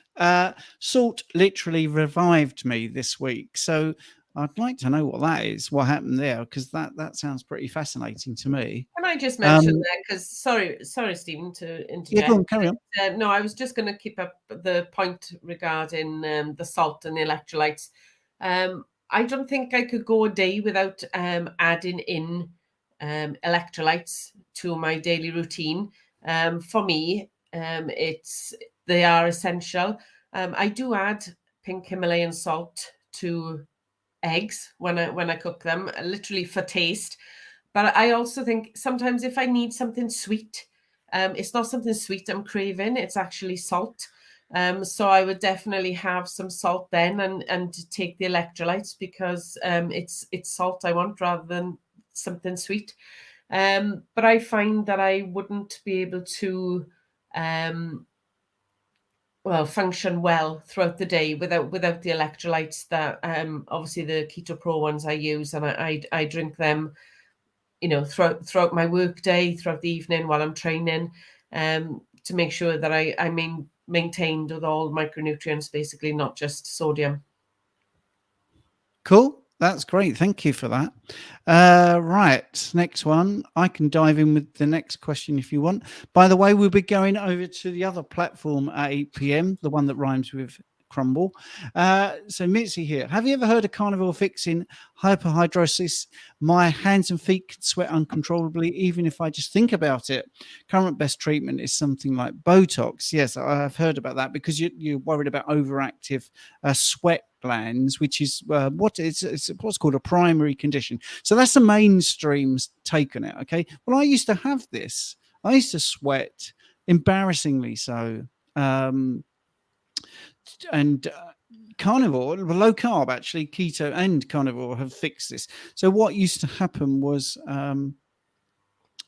Salt literally revived me this week, so I'd like to know what that is, what happened there, because that sounds pretty fascinating to me. Can I just mention that? Because sorry, Stephen, to interject. Yeah, go on, carry on. No, I was just going to keep up the point regarding the salt and the electrolytes. I don't think I could go a day without adding in electrolytes to my daily routine. For me, they are essential. I do add pink Himalayan salt to eggs when I cook them, literally for taste. But I also think sometimes if I need something sweet, it's not something sweet I'm craving, it's actually salt. So I would definitely have some salt then and take the electrolytes, because it's salt I want rather than something sweet. But I find that I wouldn't be able to function well throughout the day without the electrolytes that obviously the Keto Pro ones I use, and I drink them, throughout my work day, throughout the evening while I'm training, to make sure that I'm maintained with all micronutrients, basically, not just sodium. Cool. That's great. Thank you for that. Right. Next one. I can dive in with the next question if you want. By the way, we'll be going over to the other platform at 8 p.m., the one that rhymes with crumble. So Mitzi here. Have you ever heard of carnivore fixing hyperhidrosis? My hands and feet can sweat uncontrollably, even if I just think about it. Current best treatment is something like Botox. Yes, I've heard about that, because you're worried about overactive sweat glands, which is it's what's called a primary condition. So that's the mainstream take on it. Okay. Well, I used to have this. I used to sweat embarrassingly so. And carnivore, low carb, actually, keto and carnivore have fixed this. So what used to happen was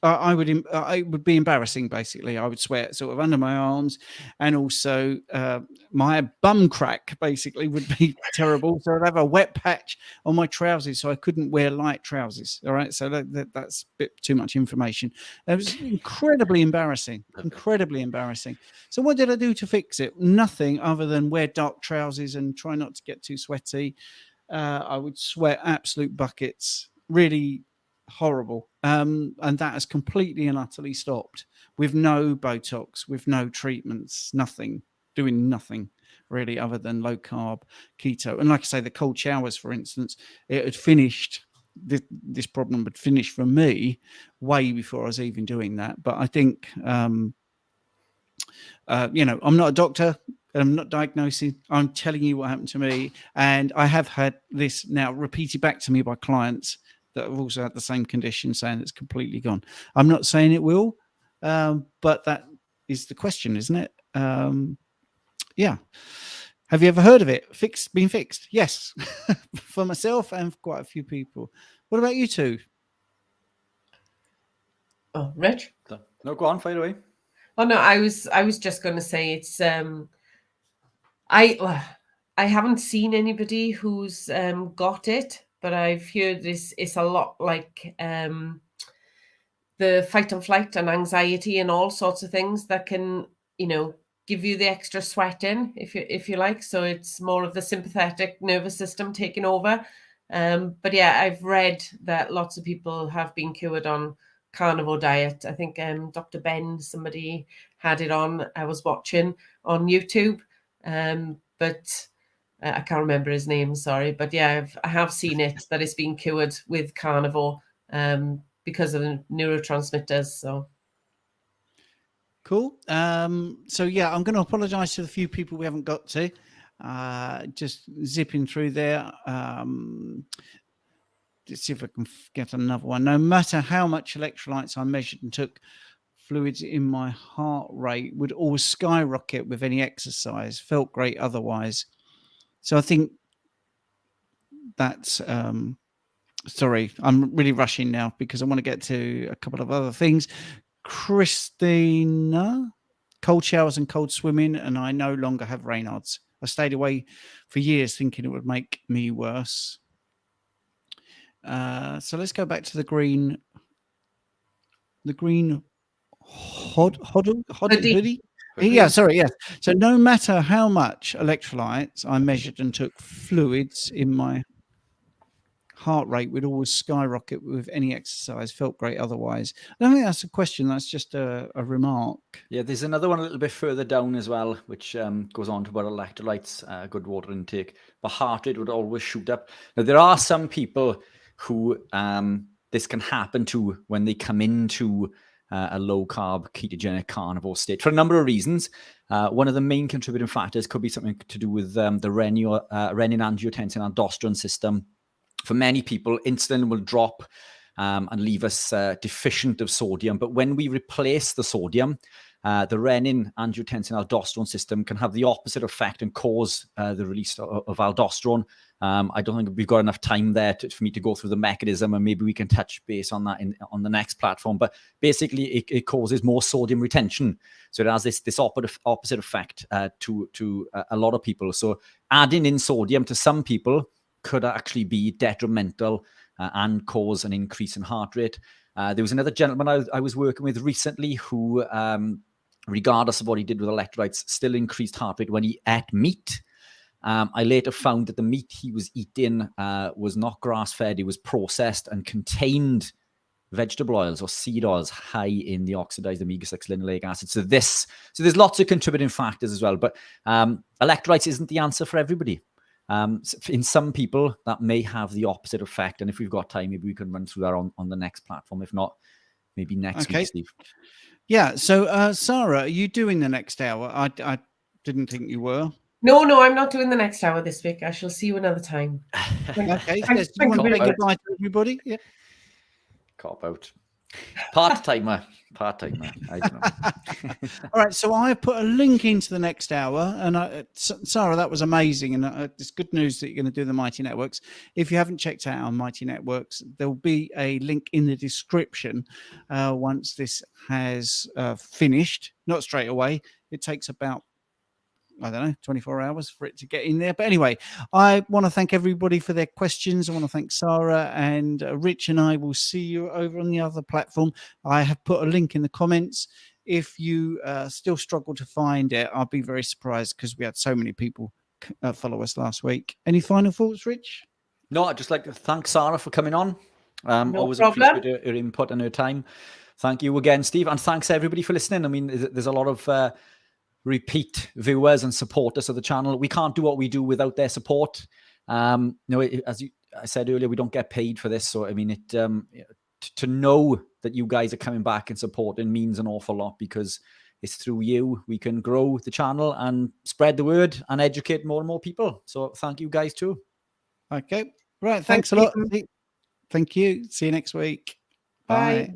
it would be embarrassing, basically. I would sweat sort of under my arms, and also my bum crack basically would be terrible. So I'd have a wet patch on my trousers, so I couldn't wear light trousers. All right, so that's a bit too much information. It was incredibly embarrassing, incredibly embarrassing. So what did I do to fix it? Nothing other than wear dark trousers and try not to get too sweaty. I would sweat absolute buckets, really horrible, and that has completely and utterly stopped, with no Botox, with no treatments, nothing, doing nothing really, other than low carb, keto. And like I say, the cold showers, for instance, it had finished. This problem had finished for me way before I was even doing that. But I think, I'm not a doctor. I'm not diagnosing. I'm telling you what happened to me. And I have had this now repeated back to me by clients that have also had the same condition, saying it's completely gone. I'm not saying it will, but that is the question, isn't it? Yeah. Have you ever heard of it? Been fixed? Yes. For myself and for quite a few people. What about you two? Oh, Rich? No, go on, fire away. Oh no, I was just going to say it's I haven't seen anybody who's got it, but I've heard it's a lot like the fight and flight and anxiety and all sorts of things that can, give you the extra sweating if you like. So it's more of the sympathetic nervous system taking over. But yeah, I've read that lots of people have been cured on carnivore diet. I think Dr. Ben, somebody had it on, I was watching on YouTube, but I can't remember his name, sorry. But yeah, I have seen it, that it's been cured with carnivore because of the neurotransmitters. So cool. So yeah, I'm going to apologize to the few people we haven't got to. Just zipping through there. Let's see if I can get another one. No matter how much electrolytes I measured and took, fluids in my heart rate would always skyrocket with any exercise. Felt great otherwise. So I think that's sorry, I'm really rushing now because I want to get to a couple of other things. Christina, cold showers and cold swimming, and I no longer have Raynaud's. I stayed away for years thinking it would make me worse. So let's go back to the green hoodie. Yeah, sorry, yes. So no matter how much electrolytes I measured and took, fluids in my heart rate would always skyrocket with any exercise. Felt great otherwise. I don't think that's a question. That's just a remark. Yeah, there's another one a little bit further down as well, which goes on to about electrolytes, good water intake. But heart rate would always shoot up. Now, there are some people who this can happen to when they come into a low-carb, ketogenic, carnivore state for a number of reasons. One of the main contributing factors could be something to do with the renin-angiotensin-aldosterone system. For many people, insulin will drop and leave us deficient of sodium. But when we replace the sodium, the renin-angiotensin-aldosterone system can have the opposite effect and cause the release of aldosterone. I don't think we've got enough time there for me to go through the mechanism, and maybe we can touch base on that on the next platform. But basically, it causes more sodium retention. So it has this opposite effect to a lot of people. So adding in sodium to some people could actually be detrimental and cause an increase in heart rate. There was another gentleman I was working with recently who, regardless of what he did with electrolytes, still increased heart rate when he ate meat. I later found that the meat he was eating was not grass-fed. It was processed and contained vegetable oils or seed oils high in the oxidized omega-6 linoleic acid. So there's lots of contributing factors as well. But electrolytes isn't the answer for everybody. In some people, that may have the opposite effect. And if we've got time, maybe we can run through that on the next platform. If not, maybe next week, Steve. Yeah. So, Sara, are you doing the next hour? I didn't think you were. No, I'm not doing the next hour this week. I shall see you another time. Okay. Yes, do you want to say goodbye to everybody? Yeah. Cop out. Part-timer. I don't know. All right, so I put a link into the next hour, and Sara, that was amazing, and it's good news that you're going to do the Mighty Networks. If you haven't checked out our Mighty Networks, there will be a link in the description once this has finished. Not straight away. It takes about 24 hours for it to get in there. But anyway, I want to thank everybody for their questions. I want to thank Sara, and Rich and I will see you over on the other platform. I have put a link in the comments. If you still struggle to find it, I'll be very surprised because we had so many people follow us last week. Any final thoughts, Rich? No, I'd just like to thank Sara for coming on. No always problem. appreciate her input and her time. Thank you again, Steve. And thanks everybody for listening. I mean, there's a lot of repeat viewers and supporters of the channel. We can't do what we do without their support. As I said earlier, we don't get paid for this. So, I mean, to know that you guys are coming back and supporting means an awful lot, because it's through you we can grow the channel and spread the word and educate more and more people. So thank you guys too. Okay. Right. Thanks a lot. Thank you. See you next week. Bye. Bye.